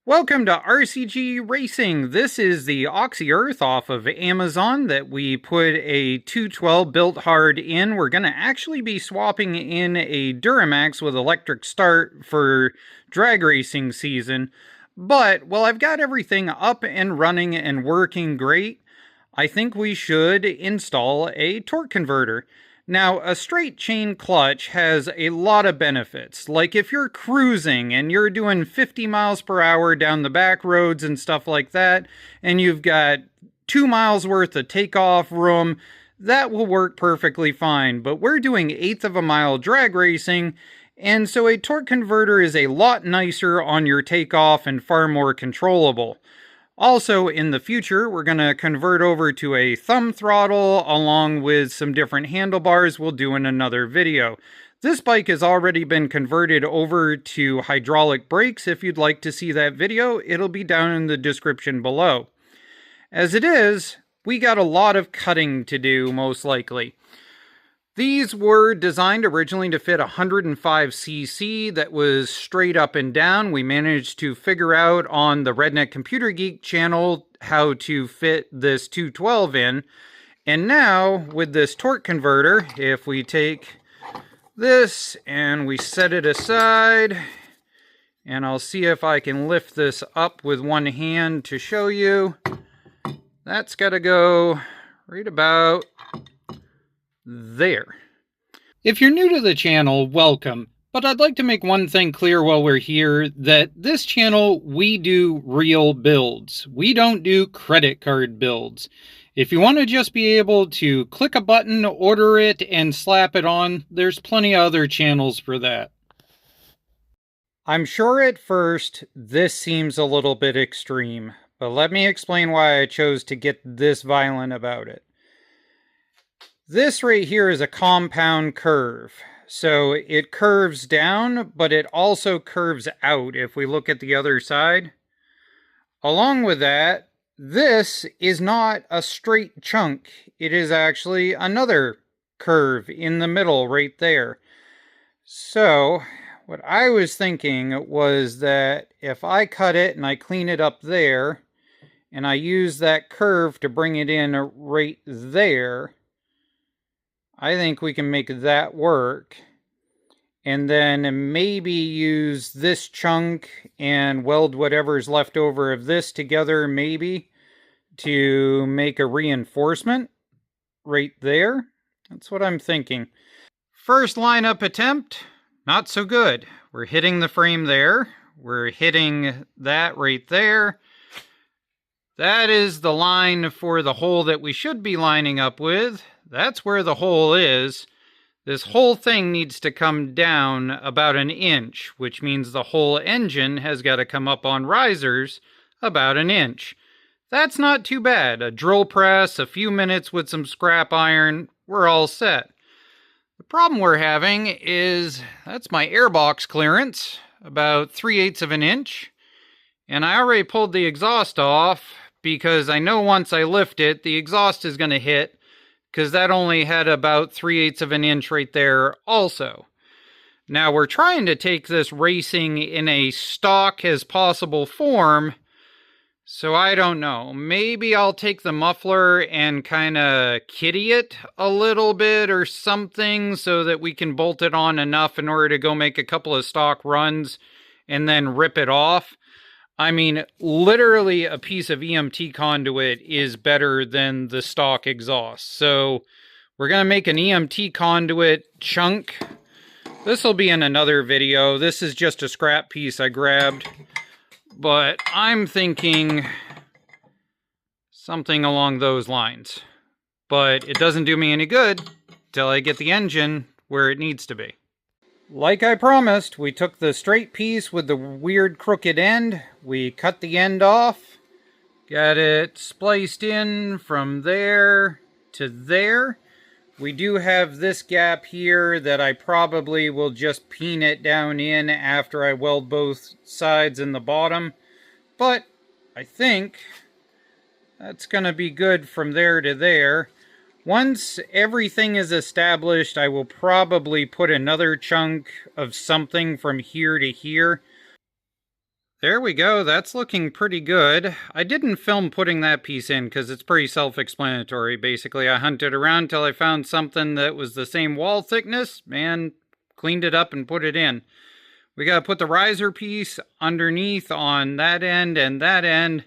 Welcome to RCG Racing. This is the Oryxearth off of Amazon that we put a 212 built hard in. We're going to actually be swapping in a Duramax with electric start for drag racing season. But, well, I've got everything up and running and working great. I think we should install a torque converter. Now, a straight chain clutch has a lot of benefits. Like if you're cruising and you're doing 50 miles per hour down the back roads and stuff like that, and you've got 2 miles worth of takeoff room, that will work perfectly fine. But we're doing 1/8 of a mile drag racing, and so a torque converter is a lot nicer on your takeoff and far more controllable. Also, in the future, we're going to convert over to a thumb throttle along with some different handlebars we'll do in another video. This bike has already been converted over to hydraulic brakes. If you'd like to see that video, it'll be down in the description below. As it is, we got a lot of cutting to do, most likely. These were designed originally to fit 105cc that was straight up and down. We managed to figure out on the Redneck Computer Geek channel how to fit this 212 in. And now, with this torque converter, if we take this and we set it aside, and I'll see if I can lift this up with one hand to show you. That's got to go right about there. If you're new to the channel, welcome. But I'd like to make one thing clear while we're here, that this channel, we do real builds. We don't do credit card builds. If you want to just be able to click a button, order it, and slap it on, there's plenty of other channels for that. I'm sure at first this seems a little bit extreme, but let me explain why I chose to get this violent about it. This right here is a compound curve. So it curves down, but it also curves out if we look at the other side. Along with that, this is not a straight chunk. It is actually another curve in the middle right there. So what I was thinking was that if I cut it and I clean it up there, and I use that curve to bring it in right there, I think we can make that work. And then maybe use this chunk and weld whatever's left over of this together, maybe, to make a reinforcement right there. That's what I'm thinking. First lineup attempt, not so good. We're hitting the frame there. We're hitting that right there. That is the line for the hole that we should be lining up with. That's where the hole is. This whole thing needs to come down about 1 inch, which means the whole engine has got to come up on risers about 1 inch. That's not too bad. A drill press, a few minutes with some scrap iron, we're all set. The problem we're having is that's my airbox clearance, about 3/8 of an inch. And I already pulled the exhaust off because I know once I lift it, the exhaust is going to hit, because that only had about 3/8 of an inch right there also. Now we're trying to take this racing in a stock as possible form, so I don't know. Maybe I'll take the muffler and kind of kitty it a little bit or something so that we can bolt it on enough in order to go make a couple of stock runs and then rip it off. I mean, literally a piece of EMT conduit is better than the stock exhaust. So we're going to make an EMT conduit chunk. This will be in another video. This is just a scrap piece I grabbed. But I'm thinking something along those lines. But it doesn't do me any good till I get the engine where it needs to be. Like I promised, we took the straight piece with the weird crooked end. We cut the end off. Got it spliced in from there to there. We do have this gap here that I probably will just peen it down in after I weld both sides and the bottom. But I think that's going to be good from there to there. Once everything is established, I will probably put another chunk of something from here to here. There we go, that's looking pretty good. I didn't film putting that piece in because it's pretty self-explanatory. Basically, I hunted around till I found something that was the same wall thickness and cleaned it up and put it in. We gotta put the riser piece underneath on that end and that end,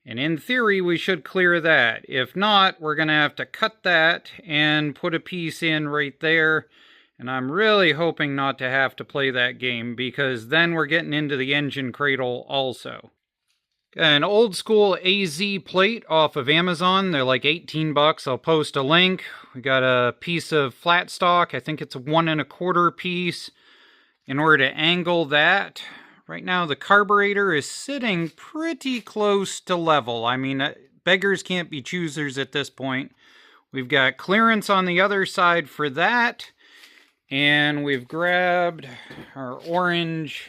and in theory we should clear that. If not, we're gonna have to cut that and put a piece in right there. And I'm really hoping not to have to play that game, because then we're getting into the engine cradle also. An old school AZ plate off of Amazon. They're like 18 bucks. I'll post a link. We got a piece of flat stock. I think it's a 1 1/4 piece. In order to angle that, right now the carburetor is sitting pretty close to level. I mean, beggars can't be choosers at this point. We've got clearance on the other side for that. And we've grabbed our orange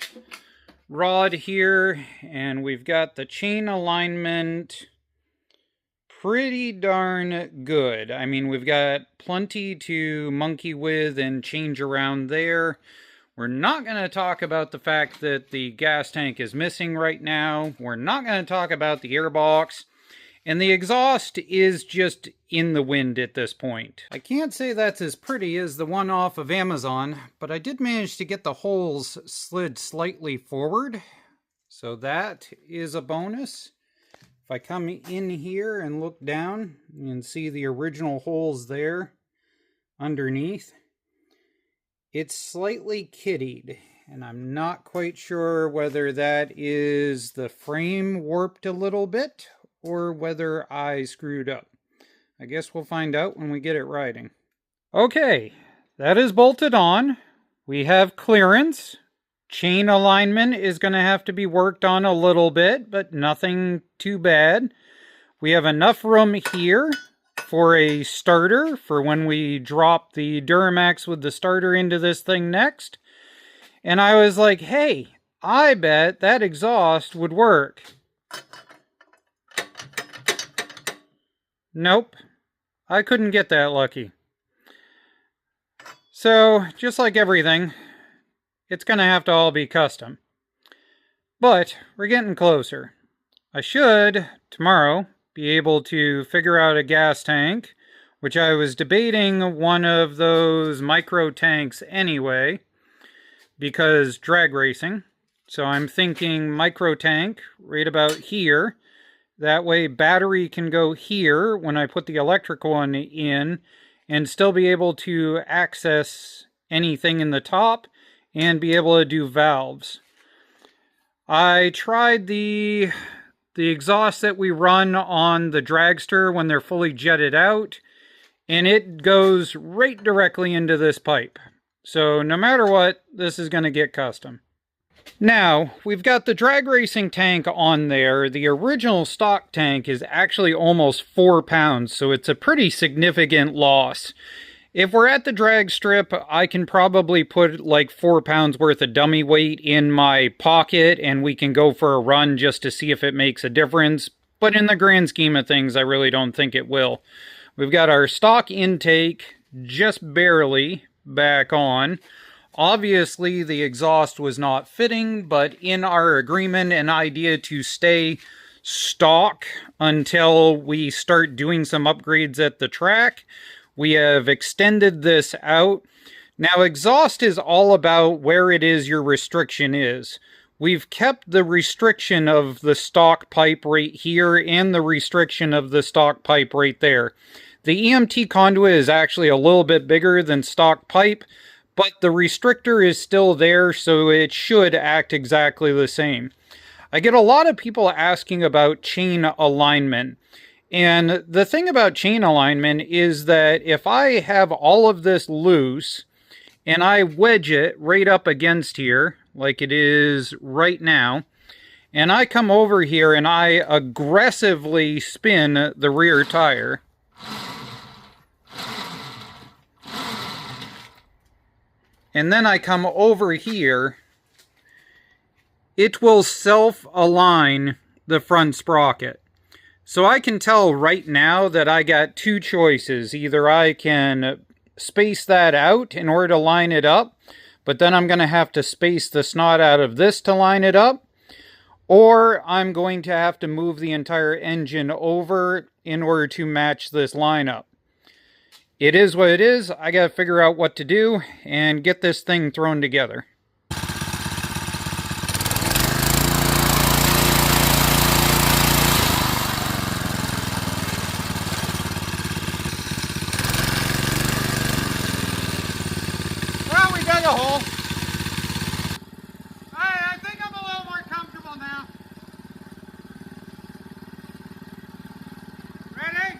rod here, and we've got the chain alignment pretty darn good. I mean, we've got plenty to monkey with and change around there. We're not going to talk about the fact that the gas tank is missing right now. We're not going to talk about the airbox. And the exhaust is just in the wind at this point. I can't say that's as pretty as the one off of Amazon, but I did manage to get the holes slid slightly forward. So that is a bonus. If I come in here and look down, you can see the original holes there underneath. It's slightly kittied, and I'm not quite sure whether that is the frame warped a little bit or whether I screwed up. I guess we'll find out when we get it riding. Okay, that is bolted on. We have clearance. Chain alignment is going to have to be worked on a little bit, but nothing too bad. We have enough room here for a starter for when we drop the Duramax with the starter into this thing next. And I was like, hey, I bet that exhaust would work. Nope, I couldn't get that lucky. So, just like everything, it's going to have to all be custom. But, we're getting closer. I should, tomorrow, be able to figure out a gas tank, which I was debating one of those micro tanks anyway, because drag racing. So I'm thinking micro tank right about here. That way battery can go here when I put the electrical one in and still be able to access anything in the top and be able to do valves. I tried the exhaust that we run on the dragster when they're fully jetted out, and it goes right directly into this pipe. So no matter what, this is going to get custom. Now, we've got the drag racing tank on there. The original stock tank is actually almost 4 pounds, so it's a pretty significant loss. If we're at the drag strip, I can probably put like 4 pounds worth of dummy weight in my pocket and we can go for a run just to see if it makes a difference. But in the grand scheme of things, I really don't think it will. We've got our stock intake just barely back on. Obviously, the exhaust was not fitting, but in our agreement and idea to stay stock until we start doing some upgrades at the track, we have extended this out. Now, exhaust is all about where it is your restriction is. We've kept the restriction of the stock pipe right here and the restriction of the stock pipe right there. The EMT conduit is actually a little bit bigger than stock pipe, but the restrictor is still there, so it should act exactly the same. I get a lot of people asking about chain alignment. And the thing about chain alignment is that if I have all of this loose and I wedge it right up against here, like it is right now, and I come over here and I aggressively spin the rear tire, and then I come over here, it will self-align the front sprocket. So I can tell right now that I got two choices. Either I can space that out in order to line it up, but then I'm going to have to space the snot out of this to line it up. or I'm going to have to move the entire engine over in order to match this lineup. It is what it is. I gotta figure out what to do and get this thing thrown together. Well, we dug a hole. I think I'm a little more comfortable now. Ready?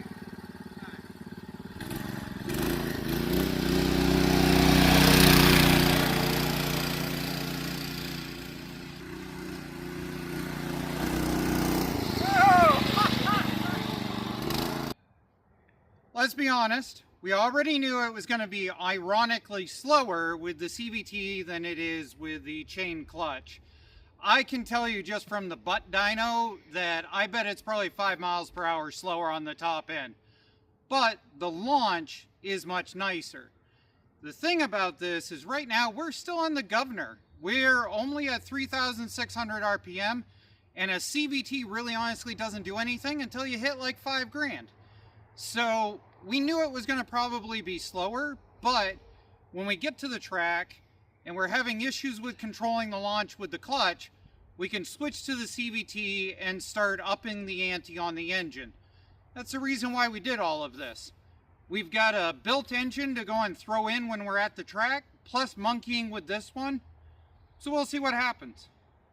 Let's be honest, we already knew it was going to be ironically slower with the CVT than it is with the chain clutch. I can tell you just from the butt dyno that I bet it's probably 5 miles per hour slower on the top end. But the launch is much nicer. The thing about this is right now we're still on the governor. We're only at 3,600 RPM, and a CVT really honestly doesn't do anything until you hit like 5 grand. So we knew it was going to probably be slower, but when we get to the track and we're having issues with controlling the launch with the clutch, we can switch to the CVT and start upping the ante on the engine. That's the reason why we did all of this. We've got a built engine to go and throw in when we're at the track, plus monkeying with this one. So we'll see what happens.